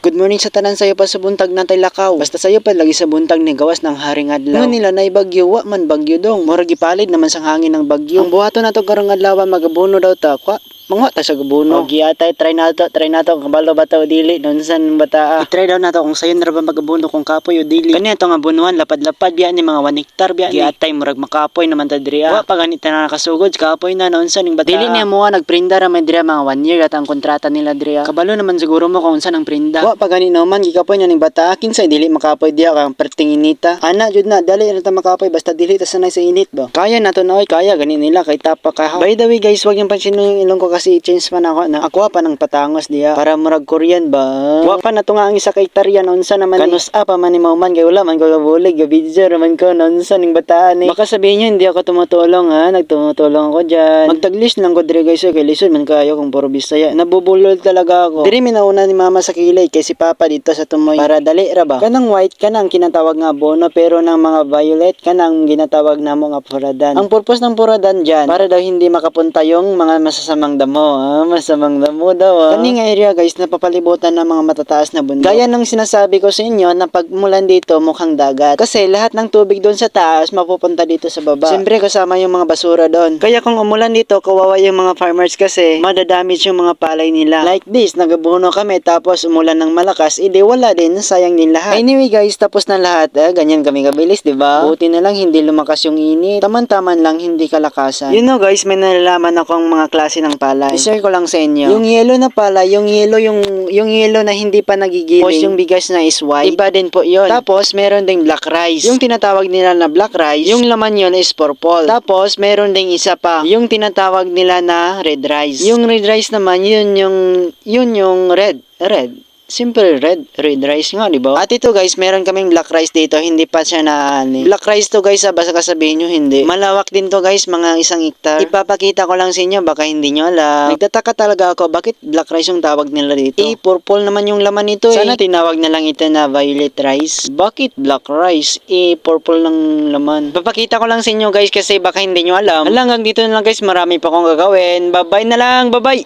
Good morning sa tanan sayo pa sa buntag na lakaw. Basta sayo pa lagi sa buntag ni gawas ng haring adlaw. Nga nila nay bagyo wa man bagyo dong. Murag gipalid naman sang hangin ng bagyo. Ang buhaton nato karong adlaw magabuno daw ta. Mga ta sa gabuno. Og giatay try nato kabalo bata o dili nonsan bata. I-try daw nato kung sayon ra ba magabuno kung kapoy o dili. Kani ato nga bunuan lapad-lapad biya ni mga 1 hektar biya. Giatay murag makapoy naman ta diri. Wa pa ganit na nakasugod kapoy na nonsan ning bata. Dili niya mo nagprinda ra man diri mga 1 year at ang kontrata nila diri. Kabalo naman siguro mo kung unsa ang prinda. Wa pa gani naman gikapoy na ning bata. Kinsay dili makapoy diya kang perting inita. Ana jud na dali ra ta makapoy basta dili ta sanay sa init ba. Kaya nato na oy kaya gani nila kay tapa kahaw. By the way guys, wag yung pansin yung ilong ko kasi i-change man ako na aqua pa ng patangos diya para murag Korean ba. Wa pa na to nga ang isa ka hektarya unsa naman kanus pa man ni mauman kay wala man ko gabulig gabidyo raman ko unsa ning bataan eh. Baka sabihin niyo hindi ako tumutulong ha, nagtumutulong ako diyan. Magtaglis lang ko dire guys kay lisod man kayo kung puro Bisaya. Nabubulol talaga ako. Diri minauna ni mama sa kilay kay si papa dito sa tumoy para dali ra ba. Kanang white kanang kinatawag nga abono pero nang mga violet kanang ginatawag namo nga puradan. Ang purpose ng puradan diyan para daw hindi makapunta yung mga masasamang damo ha. Masamang damo daw. Kani nga area guys napapalibutan ng mga matataas na bundok. Gaya ng sinasabi ko sa inyo na pagmulan dito mukhang dagat. Kasi lahat ng tubig doon sa taas mapupunta dito sa baba. Siyempre kasama yung mga basura doon. Kaya kung umulan dito kawawa yung mga farmers kasi madadamage yung mga palay nila. Like this, nagabuno kami tapos umulan ng malakas, edi wala din, sayang din lahat. Anyway guys, tapos na lahat. Ganyan kami kabilis, di ba? Buti na lang hindi lumakas yung init. Taman-taman lang hindi kalakasan. You know guys, may nalalaman akong mga klase ng palay. I-share ko lang sa inyo. Yung yellow na pala, yung yellow na hindi pa nagigiling. Tapos yung bigas na is white. Iba din po yun. Tapos meron ding black rice. Yung tinatawag nila na black rice, yung laman yun is purple. Tapos meron ding isa pa, yung tinatawag nila na red rice. Yung red rice naman, yun yung red. Simple red rice nga, di ba? At ito guys, meron kaming black rice dito, hindi pa siya na black rice to guys, basta kasabihin nyo hindi. Malawak din to guys, mga 1 hektar. Ipapakita ko lang sa inyo, baka hindi nyo alam. Nagtataka talaga ako, bakit black rice yung tawag nila dito? Purple naman yung laman nito eh. Sana tinawag na lang ito na violet rice. Bakit black rice? Purple ng laman. Papakita ko lang sa inyo guys, kasi baka hindi nyo alam. Hanggang dito na lang guys, marami pa akong gagawin. Bye bye na lang, bye bye!